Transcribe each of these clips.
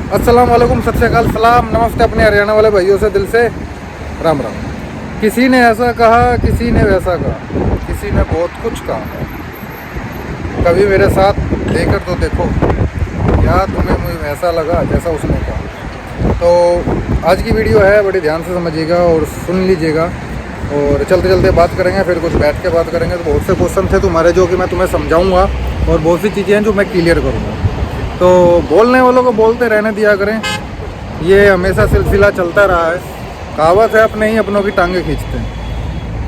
अस्सलाम वालेकुम, सत श्री अकाल, सलाम, नमस्ते अपने हरियाणा वाले भाइयों से दिल से राम राम। किसी ने ऐसा कहा, किसी ने वैसा कहा, किसी ने बहुत कुछ कहा, कभी मेरे साथ लेकर तो देखो, क्या तुम्हें मुझे वैसा लगा जैसा उसने कहा। तो आज की वीडियो है, बड़ी ध्यान से समझिएगा और सुन लीजिएगा। और चलते चलते बात करेंगे, फिर कुछ बैठ के बात करेंगे। तो बहुत से क्वेश्चन थे तुम्हारे जो कि मैं तुम्हें समझाऊंगा, और बहुत सी चीज़ें हैं जो मैं क्लियर करूँगा। तो बोलने वालों को बोलते रहने दिया करें, ये हमेशा सिलसिला चलता रहा है। कहावत है, अपने ही अपनों की टांगें खींचते हैं,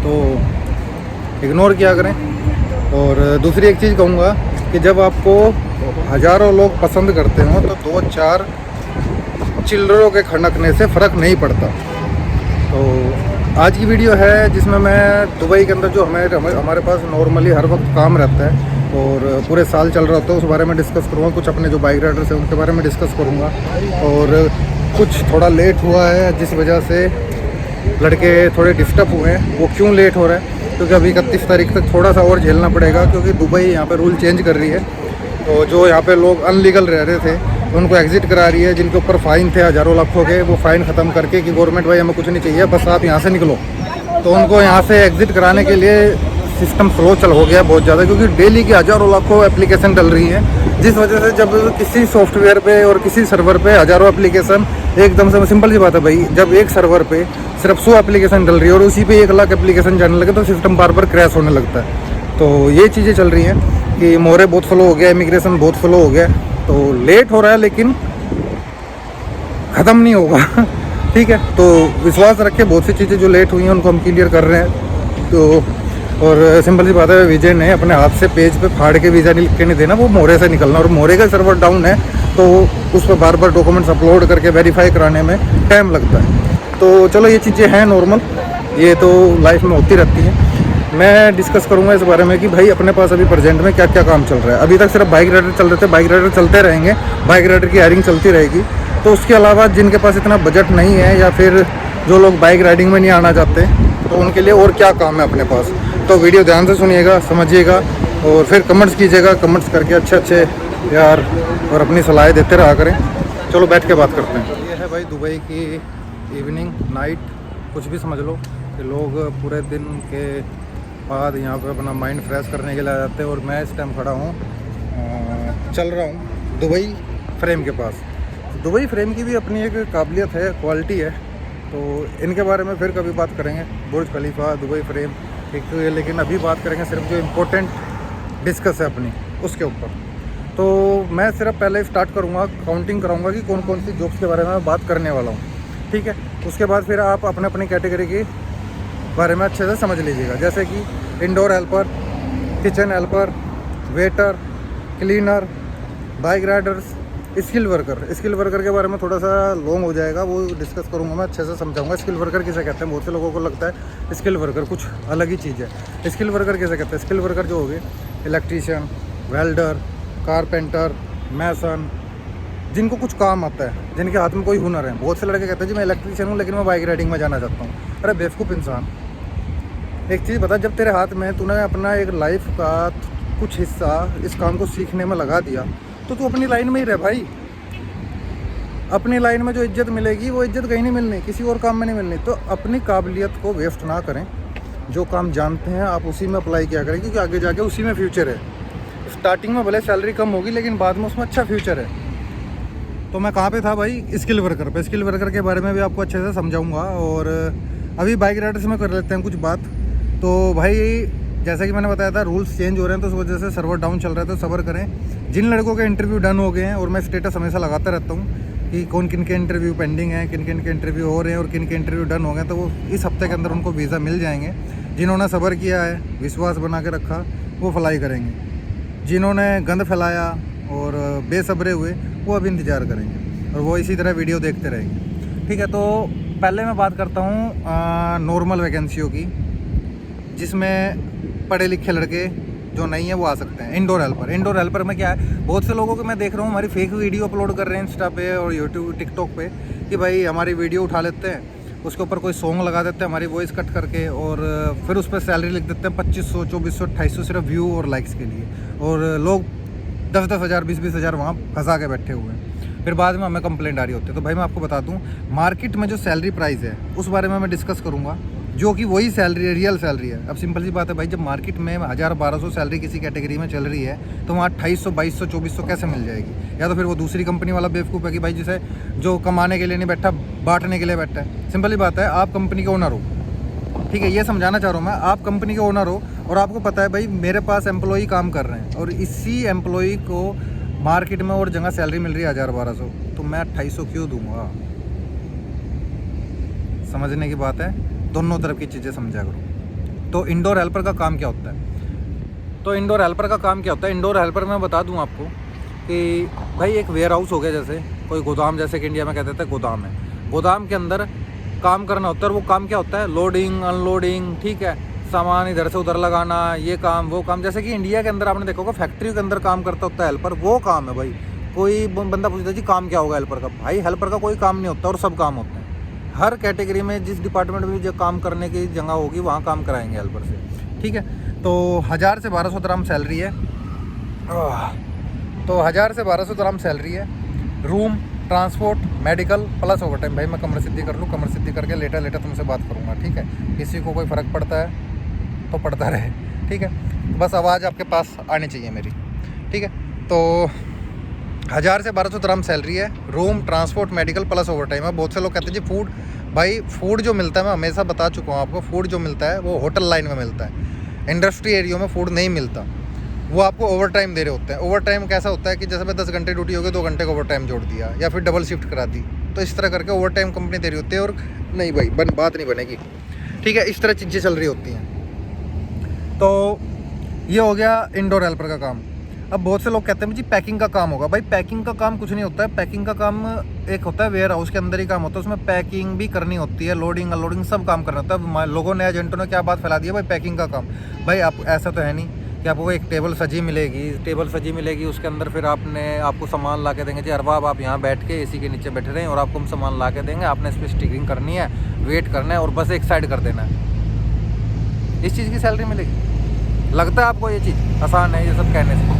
तो इग्नोर किया करें। और दूसरी एक चीज़ कहूँगा कि जब आपको हज़ारों लोग पसंद करते हो तो दो चार चिल्लरों के खनकने से फ़र्क नहीं पड़ता। तो आज की वीडियो है जिसमें मैं दुबई के अंदर जो हमारे पास नॉर्मली हर वक्त काम रहता है और पूरे साल चल रहा होता है, उस बारे में डिस्कस करूँगा। कुछ अपने जो बाइक राइडर्स हैं उनके बारे में डिस्कस करूँगा। और कुछ थोड़ा लेट हुआ है जिस वजह से लड़के थोड़े डिस्टर्ब हुए हैं। वो क्यों लेट हो रहा है? क्योंकि अभी 31 तारीख तक थोड़ा सा और झेलना पड़ेगा, क्योंकि दुबई यहाँ पे रूल चेंज कर रही है। तो जो यहाँ पे लोग अनलीगल रह रहे थे उनको एग्ज़िट करा रही है। जिनके ऊपर फ़ाइन थे हज़ारों लाखों के, वो फ़ाइन ख़त्म करके कि गवर्नमेंट भाई हमें कुछ नहीं चाहिए, बस आप यहाँ से निकलो। तो उनको यहाँ से एग्ज़िट कराने के लिए सिस्टम स्लो चल हो गया बहुत ज़्यादा, क्योंकि डेली की हज़ारों लाखों एप्लीकेशन डल रही हैं। जिस वजह से जब किसी सॉफ्टवेयर पे और किसी सर्वर पे हज़ारों एप्लीकेशन एकदम से, सिंपल सी बात है भाई, जब एक सर्वर पे सिर्फ 100 एप्लीकेशन डल रही है और उसी पे 1 लाख एप्लीकेशन जाने लगे तो सिस्टम बार बार क्रैश होने लगता है। तो ये चीज़ें चल रही हैं कि मोरे बहुत स्लो हो गया, इमिग्रेशन बहुत स्लो हो गया। तो लेट हो रहा है लेकिन ख़त्म नहीं होगा ठीक है, तो विश्वास रखें, बहुत सी चीज़ें जो लेट हुई हैं उनको हम क्लियर कर रहे हैं। तो और सिंपल सी बात है, विजय ने अपने हाथ से पेज पे फाड़ के वीज़ा नहीं लिख के नहीं देना, वो मोरे से निकलना। और मोरे का सर्वर डाउन है तो उस पर बार बार डॉक्यूमेंट्स अपलोड करके वेरीफाई कराने में टाइम लगता है। तो चलो ये चीज़ें हैं नॉर्मल, ये तो लाइफ में होती रहती हैं। मैं डिस्कस करूंगा इस बारे में कि भाई अपने पास अभी प्रेजेंट में क्या क्या काम चल रहा है। अभी तक सिर्फ बाइक राइडर चल रहे थे, बाइक राइडर चलते रहेंगे, बाइक राइडर की हायरिंग चलती रहेगी। तो उसके अलावा जिनके पास इतना बजट नहीं है या फिर जो लोग बाइक राइडिंग में नहीं आना चाहते, तो उनके लिए और क्या काम है अपने पास। तो वीडियो ध्यान से सुनिएगा, समझिएगा और फिर कमेंट्स कीजिएगा। कमेंट्स करके अच्छे अच्छे यार और अपनी सलाहें देते रहा करें। चलो बैठ के बात करते हैं। ये है भाई दुबई की इवनिंग, नाइट, कुछ भी समझ लो, कि लोग पूरे दिन के बाद यहाँ पे अपना माइंड फ्रेश करने के लिए आ जाते हैं। और मैं इस टाइम खड़ा हूँ, चल रहा हूँ दुबई फ्रेम के पास। दुबई फ्रेम की भी अपनी एक काबिलियत है, क्वालिटी है, तो इनके बारे में फिर कभी बात करेंगे। बुर्ज खलीफा, दुबई फ्रेम, एक, लेकिन अभी बात करेंगे सिर्फ जो इम्पोर्टेंट डिस्कस है अपनी उसके ऊपर। तो मैं सिर्फ पहले स्टार्ट करूँगा, काउंटिंग कराऊँगा कि कौन कौन सी जॉब्स के बारे में मैं बात करने वाला हूँ, ठीक है। उसके बाद फिर आप अपने अपनी कैटेगरी के बारे में अच्छे से समझ लीजिएगा, जैसे कि indoor helper, kitchen helper, waiter, cleaner, bike Riders, skill worker के बारे में थोड़ा सा लॉन्ग हो जाएगा, वो डिस्कस करूंगा, मैं अच्छे से समझाऊंगा। स्किल वर्कर किसे कहते हैं? बहुत से लोगों को लगता है स्किल वर्कर कुछ अलग ही चीज़ है। स्किल वर्कर किसे कहते हैं? स्किल वर्कर जो हो गए इलेक्ट्रीशियन, वेल्डर, कारपेंटर, मैसन, जिनको कुछ काम आता है, जिनके हाथ में कोई हुनर है। बहुत से लड़के कहते हैं जी मैं इलेक्ट्रीशियन हूँ लेकिन मैं बाइक राइडिंग में जाना चाहता हूँ। अरे बेवकूफ़ इंसान, एक चीज़ बता, जब तेरे हाथ में तूने अपना एक लाइफ का कुछ हिस्सा इस काम को सीखने में लगा दिया तो तू अपनी लाइन में ही रह भाई। अपनी लाइन में जो इज्जत मिलेगी वो इज्जत कहीं नहीं मिलनी, किसी और काम में नहीं मिलनी। तो अपनी काबिलियत को वेस्ट ना करें, जो काम जानते हैं आप उसी में अप्लाई किया करें, क्योंकि आगे जाके उसी में फ्यूचर है। स्टार्टिंग में भले सैलरी कम होगी लेकिन बाद में उसमें अच्छा फ्यूचर है। तो मैं कहाँ पे था भाई? स्किल वर्कर पे। स्किल वर्कर के बारे में भी आपको अच्छे से समझाऊंगा। और अभी बाइक राइडर्स में कर लेते हैं कुछ बात। तो भाई जैसा कि मैंने बताया था, रूल्स चेंज हो रहे हैं तो उस वजह से सर्वर डाउन चल रहा है, तो सब्र करें। जिन लड़कों के इंटरव्यू डन हो गए हैं, और मैं स्टेटस हमेशा लगाता रहता हूँ कि कौन किन के इंटरव्यू पेंडिंग हैं, किन किन के इंटरव्यू हो रहे हैं और किन के इंटरव्यू डन हो गए, तो वो इस हफ्ते के अंदर उनको वीज़ा मिल जाएंगे। जिन्होंने सब्र किया है, विश्वास बना के रखा, वो फ्लाई करेंगे। जिन्होंने गंद फैलाया और बेसब्रे हुए, वो अब इंतज़ार करेंगे और वो इसी तरह वीडियो देखते रहेंगे, ठीक है। तो पहले मैं बात करता हूँ नॉर्मल वैकेंसियों की, जिसमें पढ़े लिखे लड़के जो नहीं है वो आ सकते हैं। इंडोर हेल्पर में क्या है, बहुत से लोगों को मैं देख रहा हूँ हमारी फेक वीडियो अपलोड कर रहे हैं इंस्टा पे और यूट्यूब टिकटॉक पे, कि भाई हमारी वीडियो उठा लेते हैं, उसके ऊपर कोई सॉन्ग लगा देते हैं हमारी वॉइस कट करके, और फिर उस पर सैलरी लिख देते हैं 2500, 2400, 2800 सिर्फ व्यू और लाइक्स के लिए। और लोग 10-10 हज़ार, 20-20 हज़ार वहाँ फंसा के बैठे हुए हैं। फिर बाद में हमें कंप्लेंट आ रही होती है। तो भाई मैं आपको बता दूं, मार्केट में जो सैलरी प्राइस है उस बारे में मैं डिस्कस करूंगा, जो कि वही सैलरी है, रियल सैलरी है। अब सिंपल सी बात है भाई, जब मार्केट में 1000-1200 सैलरी किसी कैटेगरी में चल रही है तो वहाँ 2800, 2200, 2400 कैसे मिल जाएगी? या तो फिर वो दूसरी कंपनी वाला बेवकूफ़ है कि भाई जिसे जो कमाने के लिए नहीं बैठा, बांटने के लिए बैठा है। सिंपल सी बात है, आप कंपनी के ओनर हो, ठीक है, ये समझाना चाह रहा हूँ मैं। आप कंपनी के ओनर हो और आपको पता है भाई मेरे पास एम्प्लॉई काम कर रहे हैं और इसी एम्प्लॉई को मार्केट में और जगह सैलरी मिल रही है 1000-1200, तो मैं 2800 क्यों दूंगा? समझने की बात है, दोनों तरफ की चीज़ें समझा करो। तो इंडोर हेल्पर का काम क्या होता है? तो इंडोर हेल्पर का काम क्या होता है? इंडोर हेल्पर मैं बता दूं आपको कि भाई एक वेयर हाउस हो गया, जैसे कोई गोदाम, जैसे कि इंडिया में कहते थे गोदाम है, गोदाम के अंदर काम करना होता है। और वो काम क्या होता है? लोडिंग, अनलोडिंग, ठीक है, सामान इधर से उधर लगाना, ये काम वो काम। जैसे कि इंडिया के अंदर आपने देखा होगा फैक्ट्री के अंदर काम करता होता है हेल्पर, वो काम है भाई। कोई बंदा पूछता है जी काम क्या होगा हेल्पर का? भाई हेल्पर का कोई काम नहीं होता और सब काम होते हैं। हर कैटेगरी में जिस डिपार्टमेंट में जो काम करने की जगह होगी वहाँ काम कराएंगे हेल्पर से, ठीक है। तो 1000 से 1200 dirham सैलरी है। तो 1000 से 1200 dirham सैलरी है। Room, transport, medical plus over time. भाई मैं कमर सिद्धि कर लूँ, कमर सिद्धि करके लेटा लेटा तुमसे बात करूँगा, ठीक है। किसी को कोई फ़र्क पड़ता है तो पड़ता रहे, ठीक है। बस आवाज़ आपके पास आनी चाहिए मेरी, ठीक है। तो 1000 से 1200 dirham सैलरी है। Room, transport, medical plus over time है। बहुत से लोग कहते हैं जी फूड, भाई फूड जो मिलता है, मैं हमेशा बता चुका हूँ आपको, फूड जो मिलता है वो होटल लाइन में मिलता है। इंडस्ट्री एरिया में फूड नहीं मिलता, वो आपको ओवर टाइम दे रहे होते हैं। ओवर टाइम कैसा होता है कि जैसे मैं 10 घंटे ड्यूटी होगी, 2 घंटे का ओवर टाइम जोड़ दिया या फिर डबल शिफ्ट करा दी, तो इस तरह करके ओवर टाइम कंपनी दे रही होती है। और नहीं भाई बात नहीं बनेगी, ठीक है। इस तरह चीज़ें चल रही होती हैं। तो ये हो गया इंडोर हेल्पर का काम। अब बहुत से लोग कहते हैं जी पैकिंग का काम होगा। भाई पैकिंग का काम कुछ नहीं होता है। पैकिंग का काम एक होता है वेयर हाउस के अंदर ही काम होता है, उसमें पैकिंग भी करनी होती है, लोडिंग अनलोडिंग सब काम करना होता है। लोगों ने, एजेंटों ने क्या बात फैला दी है भाई पैकिंग का काम। भाई आप ऐसा तो है नहीं कि आपको एक टेबल सजी मिलेगी, उसके अंदर फिर आपको सामान ला के देंगे जी अरबाब आप यहाँ बैठ के एसी के नीचे बैठे रहें और आपको हम सामान ला के देंगे, आपने इस पर स्टिकरिंग करनी है, वेट करना है और बस एक साइड कर देना है। इस चीज़ की सैलरी मिलेगी? लगता है आपको ये चीज़ आसान है ये सब कहने से?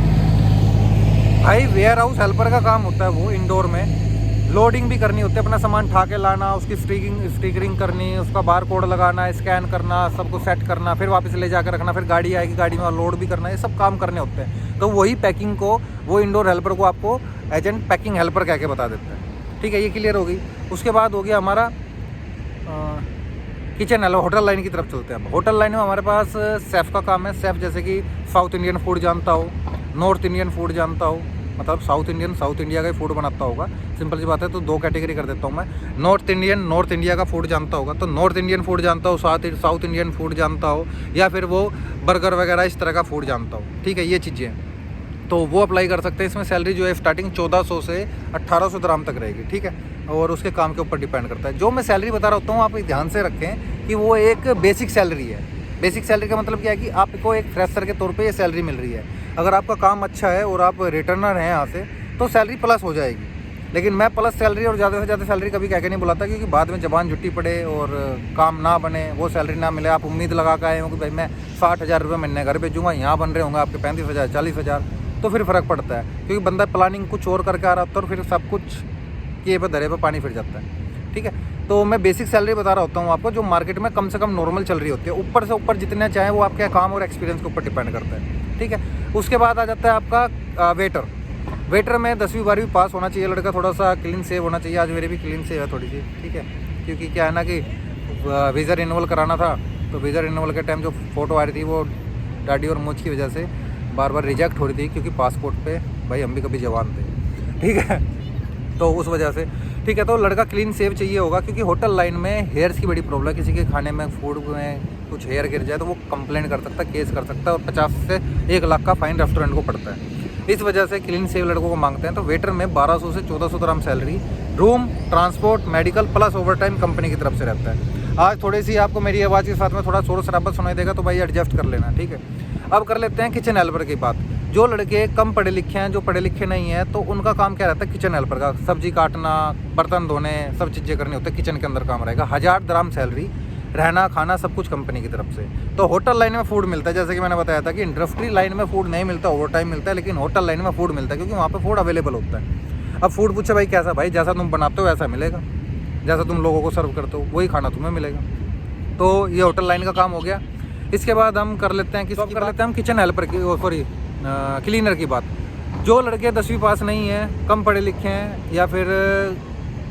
भाई वेयर हाउस हेल्पर का काम होता है वो इंडोर में लोडिंग भी करनी होती है, अपना सामान उठा के लाना, उसकी स्टिकरिंग करनी, उसका बार कोड लगाना, स्कैन करना, सबको सेट करना, फिर वापस ले जाकर रखना, फिर गाड़ी आएगी, गाड़ी में लोड भी करना, ये सब काम करने होते हैं। तो वही पैकिंग को, वो इंडोर हेल्पर को आपको एजेंट पैकिंग हेल्पर कह के बता देता है, ठीक है। ये क्लियर हो गई। उसके बाद हो गया हमारा किचन हेल्पर। होटल लाइन की तरफ चलते हैं। होटल लाइन में हमारे पास शेफ़ का काम है। शेफ़ जैसे कि साउथ इंडियन फूड जानता हो, नॉर्थ इंडियन फूड जानता हो, मतलब साउथ इंडिया का ही फूड बनाता होगा। सिंपल सी बात है। तो 2 कैटेगरी कर देता हूँ मैं। नॉर्थ इंडिया का फूड जानता होगा तो नॉर्थ इंडियन फूड जानता हो, साउथ इंडियन फूड जानता हो, या फिर वो बर्गर वगैरह इस तरह का फूड जानता हो, ठीक है। ये चीज़ें तो वो अप्लाई कर सकते हैं। इसमें सैलरी जो है स्टार्टिंग 1400 से 1800 dirham तक रहेगी, ठीक है। और उसके काम के ऊपर डिपेंड करता है। जो मैं सैलरी बता रहा हूँ आप ध्यान से रखें कि वो एक बेसिक सैलरी है। बेसिक सैलरी का मतलब क्या है कि आपको एक फ्रेशर के तौर पे ये सैलरी मिल रही है। अगर आपका काम अच्छा है और आप रिटर्नर हैं यहाँ से तो सैलरी प्लस हो जाएगी। लेकिन मैं प्लस सैलरी और ज़्यादा से ज़्यादा सैलरी कभी कह के नहीं बुलाता, क्योंकि बाद में जबान झुट्टी पड़े और काम ना बने, वो सैलरी ना मिले, आप उम्मीद लगा कर आए हो कि भाई मैं 60,000 रुपये महीने घर भेजूँगा, यहाँ बन रहे होंगे आपके 35,000 40,000, तो फिर फ़र्क पड़ता है। क्योंकि बंदा प्लानिंग कुछ और करके आ रहा होता है और फिर सब कुछ किए पे धरे पे पानी फिर जाता है, ठीक है। तो मैं बेसिक सैलरी बता रहा होता हूँ आपको, जो मार्केट में कम से कम नॉर्मल चल रही होती है। ऊपर से ऊपर जितने चाहें वो आपके काम और एक्सपीरियंस के ऊपर डिपेंड करता है, ठीक है। उसके बाद आ जाता है आपका वेटर में 10वीं 12वीं पास होना चाहिए लड़का, थोड़ा सा क्लीन सेव होना चाहिए। आज मेरी भी क्लीन सेव है थोड़ी सी, ठीक है। क्योंकि क्या है ना कि वीज़ा रिन्यूअल कराना था, तो वीज़ा रिन्यूअल के टाइम जो फ़ोटो आ रही थी वो दाढ़ी और मूंछ की वजह से बार बार रिजेक्ट हो रही थी, क्योंकि पासपोर्ट पे भाई हम भी कभी जवान थे, ठीक है। तो उस वजह से, ठीक है। तो लड़का क्लीन सेव चाहिए होगा, क्योंकि होटल लाइन में हेयर्स की बड़ी प्रॉब्लम है। किसी के खाने में, फूड में कुछ हेयर गिर जाए तो वो कंप्लेंट कर सकता है, केस कर सकता है, और 50 से 1 लाख का फाइन रेस्टोरेंट को पड़ता है। इस वजह से क्लीन सेव लड़कों को मांगते हैं। तो वेटर में 1200 से 1400 dirham salary, room, transport, medical plus over time company की तरफ से रहता है। आज थोड़ी सी आपको मेरी आवाज़ के साथ में थोड़ा शोर शराबा सुनाई देगा, तो भाई एडजस्ट कर लेना, ठीक है। अब कर लेते हैं किचन हेल्पर की बात। जो लड़के कम पढ़े लिखे हैं, जो पढ़े लिखे नहीं हैं, तो उनका काम क्या रहता है किचन हेल्पर का। सब्जी काटना, बर्तन धोने, सब चीज़ें करनी होती है, किचन के अंदर काम रहेगा। 1000 dirham सैलरी, रहना खाना सब कुछ कंपनी की तरफ से। तो होटल लाइन में फूड मिलता है, जैसे कि मैंने बताया था कि इंडस्ट्री लाइन में फूड नहीं मिलता, ओवर टाइम मिलता है, लेकिन होटल लाइन में फूड मिलता है, क्योंकि वहाँ पे फूड अवेलेबल होता है। अब फूड पूछे भाई कैसा, भाई जैसा तुम बनाते हो वैसा मिलेगा, जैसा तुम लोगों को सर्व करते हो वही खाना तुम्हें मिलेगा। तो ये होटल लाइन का काम हो गया। इसके बाद हम कर लेते हैं हम किचन हेल्पर की, सॉरी क्लीनर की बात। जो लड़के 10वीं पास नहीं हैं, कम पढ़े लिखे हैं, या फिर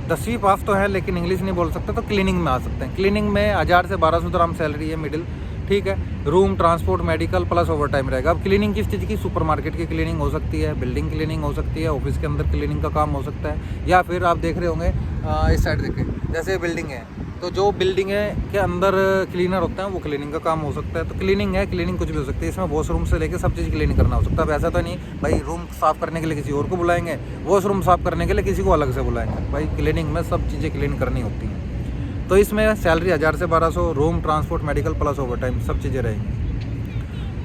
10वीं पास तो है लेकिन इंग्लिश नहीं बोल सकते, तो क्लीनिंग में आ सकते हैं। क्लीनिंग में 1000 से 1200 ग्राम सैलरी है मिडिल, ठीक है। Room, transport, medical plus over time रहेगा। अब क्लीनिंग किस चीज़ की, सुपरमार्केट की क्लीनिंग हो सकती है, बिल्डिंग क्लीनिंग हो सकती है, ऑफिस के अंदर क्लीनिंग का काम हो सकता है, या फिर आप देख रहे होंगे इस साइड देखिए जैसे बिल्डिंग है, तो जो बिल्डिंग है के अंदर क्लीनर होता है वो क्लीनिंग का काम हो सकता है। तो क्लीनिंग है, क्लीनिंग कुछ भी हो सकती है। इसमें वॉशरूम से लेकर सब चीज़ क्लीनिंग करना हो सकता है। अब ऐसा तो नहीं भाई रूम साफ़ करने के लिए किसी और को बुलाएंगे, वॉशरूम साफ़ करने के लिए किसी को अलग से बुलाएंगे। भाई क्लीनिंग में सब चीज़ें क्लीन करनी होती हैं। तो इसमें सैलरी 1000 से 1200, room, transport, medical plus over time सब चीज़ें रहेंगी।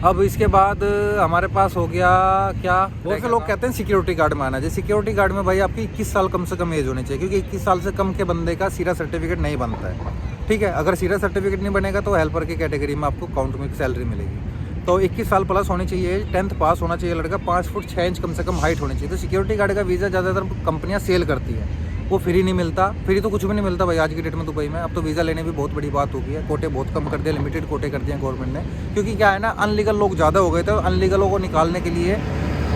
अब इसके बाद हमारे पास हो गया क्या, बहुत से लोग कहते हैं सिक्योरिटी गार्ड में आना चाहिए। सिक्योरिटी गार्ड में भाई आपकी 21 साल कम से कम एज होनी चाहिए, क्योंकि 21 साल से कम के बंदे का सीरा सर्टिफिकेट नहीं बनता है, ठीक है। अगर सीरा सर्टिफिकेट नहीं बनेगा तो हेल्पर की कैटेगरी में आपको काउंट में सैलरी मिलेगी। तो 21 साल प्लस होनी चाहिए, 10th पास होना चाहिए लड़का, 5 फुट 6 इंच कम से कम हाइट होनी चाहिए। तो सिक्योरिटी गार्ड का वीज़ा ज़्यादातर कंपनियाँ सेल करती है, वो फ्री नहीं मिलता। फ्री तो कुछ भी नहीं मिलता भाई आज की डेट में दुबई में। अब तो वीज़ा लेने भी बहुत बड़ी बात हो गई है, कोटे बहुत कम कर दिए, लिमिटेड कोटे कर दिए गवर्नमेंट ने, क्योंकि क्या है ना, अनलीगल लोग ज़्यादा हो गए थे। अनलीगलों को निकालने के लिए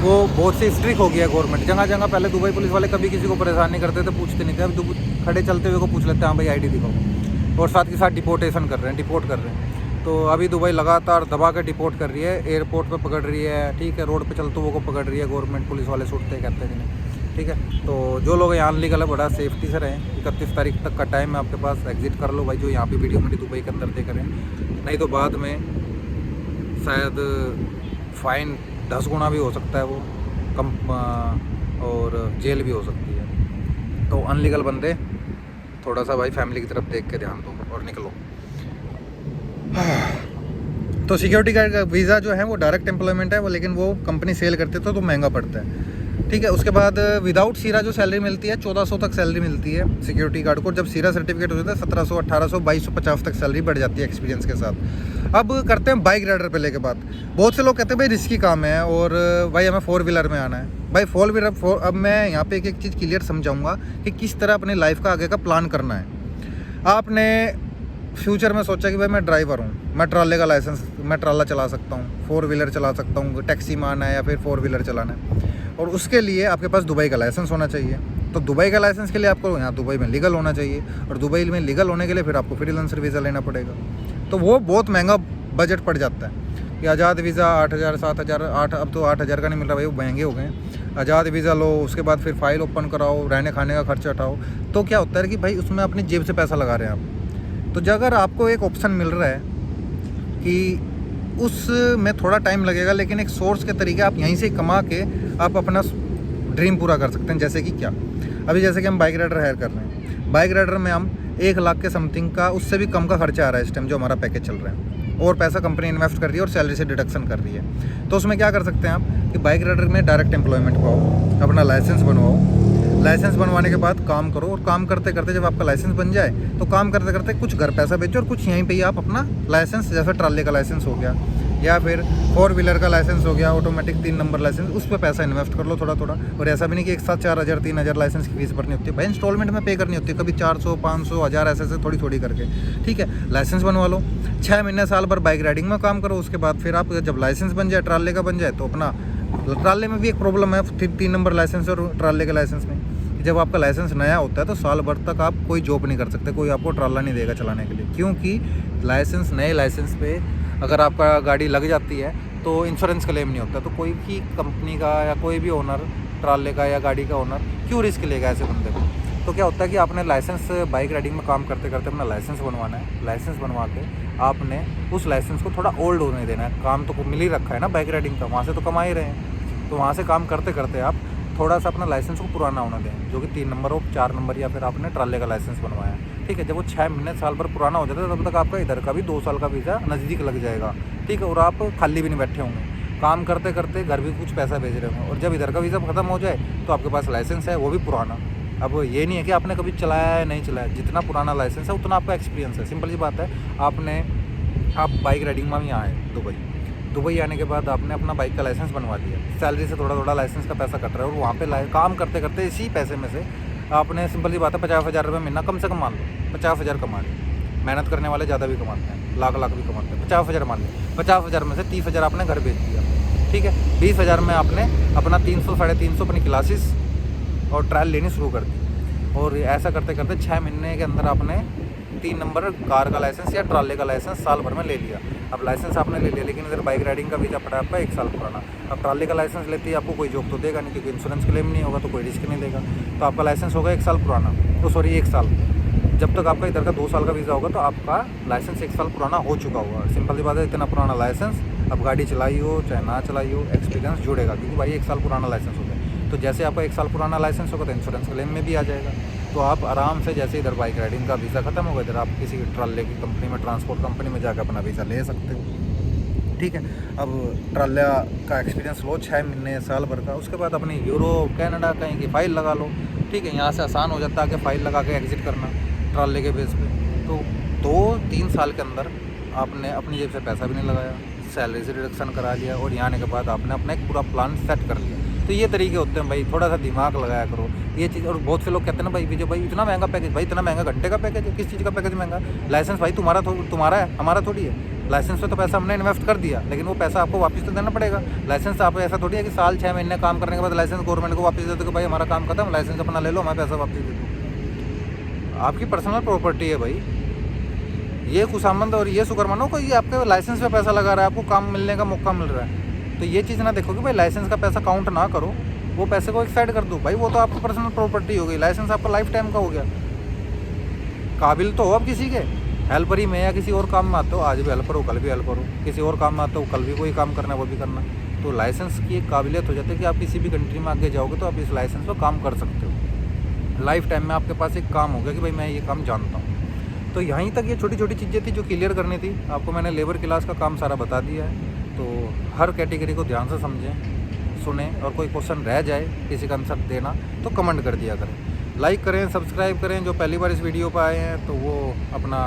वो बहुत से स्ट्रिक्ट हो गया है गवर्नमेंट। जगह जगह पहले दुबई पुलिस वाले कभी किसी को परेशान नहीं करते थे, पूछते नहीं थे। अब खड़े चलते हुए को पूछ लेते हैं, हाँ भाई ID दिखाओ, और साथ के साथ डिपोर्टेशन कर रहे हैं, डिपोर्ट कर रहे हैं। तो अभी दुबई लगातार दबा के डिपोर्ट कर रही है, एयरपोर्ट पे पकड़ रही है, ठीक है, रोड पे चलते हुए को पकड़ रही है गवर्नमेंट, पुलिस वाले छूटते कहते हैं नहीं, ठीक है। तो जो लोग यहाँ अनलीगल है बड़ा सेफ्टी से रहें। 31 तारीख तक का टाइम है आपके पास, एग्जिट कर लो भाई, जो यहाँ पे वीडियो में दुबई के अंदर देख रहे हैं, नहीं तो बाद में शायद फाइन 10 गुना भी हो सकता है वो कम, और जेल भी हो सकती है। तो अनलीगल बंदे थोड़ा सा भाई फैमिली की तरफ देख के ध्यान दो और निकलो। तो सिक्योरिटी गार्ड का वीज़ा जो है वो डायरेक्ट एम्प्लॉयमेंट है वो, लेकिन वो कंपनी सेल करते तो महंगा पड़ता है, ठीक है। उसके बाद विदाउट सीरा जो सैलरी मिलती है 1400 तक सैलरी मिलती है सिक्योरिटी गार्ड को। जब सीरा सर्टिफिकेट हो जाता है 1700, 1800, 2250 तक सैलरी बढ़ जाती है एक्सपीरियंस के साथ। अब करते हैं बाइक राइडर पे लेके बात। बहुत से लोग कहते हैं भाई रिस्की काम है और भाई हमें 4 व्हीलर में आना है। भाई 4 व्हीलर, अब मैं यहाँ पे एक चीज़ क्लियर समझाऊँगा कि किस तरह अपनी लाइफ का आगे का प्लान करना है। आपने फ्यूचर में सोचा कि भाई मैं ड्राइवर हूँ, मैं ट्राले का लाइसेंस, मैं ट्राला चला सकता हूँ, 4 व्हीलर चला सकता हूँ, टैक्सी में आना है या फिर 4 व्हीलर चलाना है, और उसके लिए आपके पास दुबई का लाइसेंस होना चाहिए। तो दुबई का लाइसेंस के लिए आपको यहाँ दुबई में लीगल होना चाहिए, और दुबई में लीगल होने के लिए फिर आपको फ्रीलांसर वीज़ा लेना पड़ेगा। तो वो बहुत महंगा बजट पड़ जाता है कि आज़ाद वीज़ा 8000, 7000, 8, अब तो 8000 का नहीं मिल रहा भाई, वो महंगे हो गए। आज़ाद वीज़ा लो, उसके बाद फिर फाइल ओपन कराओ, रहने खाने का खर्चा उठाओ। तो क्या होता है कि भाई उसमें अपनी जेब से पैसा लगा रहे हैं आप। तो अगर आपको एक ऑप्शन मिल रहा है कि उसमें थोड़ा टाइम लगेगा, लेकिन एक सोर्स के तरीके आप यहीं से कमा के आप अपना ड्रीम पूरा कर सकते हैं। जैसे कि क्या, अभी जैसे कि हम बाइक राइडर हायर कर रहे हैं, बाइक राइडर में हम 1 लाख के समथिंग का, उससे भी कम का खर्चा आ रहा है इस टाइम जो हमारा पैकेज चल रहा है, और पैसा कंपनी इन्वेस्ट कर रही है और सैलरी से डिडक्शन कर रही है। तो उसमें क्या कर सकते हैं आप कि बाइक राइडर में डायरेक्ट एम्प्लॉयमेंट पाओ, अपना लाइसेंस बनवाओ, लाइसेंस बनवाने के बाद काम करो, और काम करते करते जब आपका लाइसेंस बन जाए तो काम करते करते कुछ घर पैसा भेजो, और कुछ यहीं पे ही आप अपना लाइसेंस, जैसे ट्राले का लाइसेंस हो गया या फिर 4 व्हीलर का लाइसेंस हो गया, ऑटोमेटिक 3 नंबर लाइसेंस, उस पर पैसा इन्वेस्ट कर लो थोड़ा थोड़ा। और ऐसा भी नहीं कि एक साथ 4000, 3000 लाइसेंस की फीस भरनी होती है भाई, इंस्टॉलमेंट में पे करनी होती है, कभी 400, 500, 1000 ऐसे थोड़ी थोड़ी करके, ठीक है। लाइसेंस बनवा लो, 6 महीने साल भर बाइक राइडिंग में काम करो। उसके बाद फिर आप जब लाइसेंस बन जाए, ट्राले का बन जाए, तो अपना ट्राले में भी एक प्रॉब्लम है 3 नंबर लाइसेंस और ट्राले के लाइसेंस में, जब आपका लाइसेंस नया होता है तो साल भर तक आप कोई जॉब नहीं कर सकते, कोई आपको ट्राला नहीं देगा चलाने के लिए, क्योंकि लाइसेंस, नए लाइसेंस पे अगर आपका गाड़ी लग जाती है तो इंश्योरेंस क्लेम नहीं होता। तो कोई भी कंपनी का या कोई भी ओनर, ट्राले का या गाड़ी का ओनर क्यों रिस्क लेगा ऐसे बंदे को। तो क्या होता है कि आपने लाइसेंस, बाइक राइडिंग में काम करते करते अपना लाइसेंस बनवाना है। लाइसेंस बनवा के आपने उस लाइसेंस को थोड़ा ओल्ड होने देना है। काम तो मिल ही रखा है ना बाइक राइडिंग का, वहाँ से तो कमा ही रहे हैं, तो वहाँ से काम करते करते आप थोड़ा सा अपना लाइसेंस को पुराना होना दें, जो कि 3 नंबर हो, 4 नंबर, या फिर आपने ट्राले का लाइसेंस बनवाया, ठीक है। जब वो 6 महीने साल भर पुराना हो जाता है, तब तक आपका इधर का भी 2 साल का वीज़ा नज़दीक लग जाएगा, ठीक है। और आप खाली भी नहीं बैठे होंगे, काम करते करते घर भी कुछ पैसा भेज रहे होंगे, और जब इधर का वीज़ा ख़त्म हो जाए तो आपके पास लाइसेंस है, वो भी पुराना। अब ये नहीं है कि आपने कभी चलाया है नहीं चलाया, जितना पुराना लाइसेंस है उतना आपका एक्सपीरियंस है। सिंपल सी बात है, आप बाइक राइडिंग में यहाँ आए दुबई, दुबई आने के बाद आपने अपना बाइक का लाइसेंस बनवा लिया, सैलरी से थोड़ा थोड़ा लाइसेंस का पैसा कट रहा है, और वहाँ पे काम करते करते इसी पैसे में से आपने सिंपल सी बात है 50,000 रुपये महीना कम से कम मान लो, 50,000 कमा लिया। मेहनत करने वाले ज़्यादा भी कमाते हैं, लाख लाख भी कमाते हैं, 50,000 मान लिया। 50,000 में से 30,000 आपने घर बेच दिया, ठीक है। 20,000 में आपने अपना 300 साढ़े 300 अपनी क्लासेस और ट्रायल लेनी शुरू कर दी, और ऐसा करते करते 6 महीने के अंदर आपने 3 नंबर कार का लाइसेंस या ट्राले का लाइसेंस साल भर में ले लिया। अब लाइसेंस आपने ले लिया, लेकिन इधर बाइक राइडिंग का वीज़ा पड़ा आपका 1 साल पुराना। अब ट्राले का लाइसेंस लेते ही आपको कोई जॉब तो देगा नहीं, क्योंकि इंश्योरेंस क्लेम नहीं होगा तो कोई रिस्क नहीं देगा, तो आपका लाइसेंस होगा 1 साल पुराना, तो सॉरी 1 साल। जब तक आपका इधर का 2 साल का वीज़ा होगा तो आपका लाइसेंस 1 साल पुराना हो चुका होगा। सिंपल सी बात है, इतना पुराना लाइसेंस, अब गाड़ी चलाई हो चाहे ना चलाई हो, एक्सपीरियंस जुड़ेगा, क्योंकि भाई 1 साल पुराना लाइसेंस हो गया। तो जैसे आपका 1 साल पुराना लाइसेंस होगा तो इंश्योरेंस क्लेम में भी आ जाएगा, तो आप आराम से जैसे इधर बाइक राइडिंग का वीज़ा ख़त्म होगा, इधर आप किसी ट्राले की कंपनी में, ट्रांसपोर्ट कंपनी में जाकर अपना वीज़ा ले सकते हो, ठीक है। अब ट्राला का एक्सपीरियंस लो 6 महीने साल भर का, उसके बाद अपनी यूरोप कनाडा कहीं की फ़ाइल लगा लो, ठीक है। यहाँ से आसान हो जाता है कि फ़ाइल लगा के एग्जिट करना ट्राले के बेस पे। तो 2-3 साल के अंदर आपने अपनी जेब से पैसा भी नहीं लगाया, सैलरी से रिडक्शन करा लिया, और यहाँ आने के बाद आपने अपना एक पूरा प्लान सेट कर लिया। तो ये तरीके होते हैं भाई, थोड़ा सा दिमाग लगाया करो ये चीज़। और बहुत से लोग कहते हैं ना भाई विजय भाई इतना महंगा पैकेज, भाई इतना महंगा घंटे का पैकेज है, किस चीज़ का पैकेज महंगा? लाइसेंस भाई तुम्हारा है, हमारा थोड़ी है। लाइसेंस पे तो पैसा हमने इन्वेस्ट कर दिया, लेकिन वो पैसा आपको वापस तो देना पड़ेगा। लाइसेंस आप ऐसा थोड़ी है कि साल 6 महीने काम करने के बाद लाइसेंस गवर्नमेंट को वापस दे दो कि भाई हमारा काम खत्म, लाइसेंस अपना ले लो, हमारा पैसा वापस दे दो। आपकी पर्सनल प्रॉपर्टी है भाई, ये खुशामंद और ये शुक्र मानो कि ये आपके लाइसेंस पे पैसा लगा रहा है, आपको काम मिलने का मौका मिल रहा है। तो ये चीज़ ना देखो कि भाई लाइसेंस का पैसा काउंट ना करो, वो पैसे को एक साइड कर दो भाई, वो तो आपकी पर्सनल प्रॉपर्टी हो गई। लाइसेंस आपका लाइफ टाइम का हो गया। काबिल तो हो अब किसी के, हेल्पर ही में या किसी और काम में आते हो, आज भी हेल्पर हो कल भी हेल्पर हो, किसी और काम में आते हो कल भी कोई काम करना है वो भी करना। तो लाइसेंस की एक काबिलियत हो जाती है कि आप किसी भी कंट्री में आगे जाओगे तो आप इस लाइसेंस पर काम कर सकते हो। लाइफ टाइम में आपके पास एक काम हो गया कि भाई मैं ये काम जानता हूँ। तो यहीं तक ये छोटी छोटी चीज़ें थी जो क्लियर करनी थी आपको। मैंने लेबर क्लास का काम सारा बता दिया है, तो हर कैटेगरी को ध्यान से समझें, सुने, और कोई क्वेश्चन रह जाए किसी का आंसर देना तो कमेंट कर दिया करें, लाइक करें, सब्सक्राइब करें। जो पहली बार इस वीडियो पर आए हैं तो वो अपना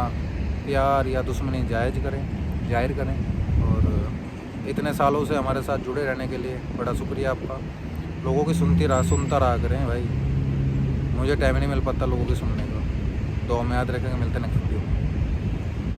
प्यार या दुश्मनी जाहिर करें। और इतने सालों से हमारे साथ जुड़े रहने के लिए बड़ा शुक्रिया आपका। लोगों की सुनता रहा करें भाई, मुझे टाइम नहीं मिल पाता लोगों की सुनने का। दुआ में याद रखेंगे, मिलते हैं।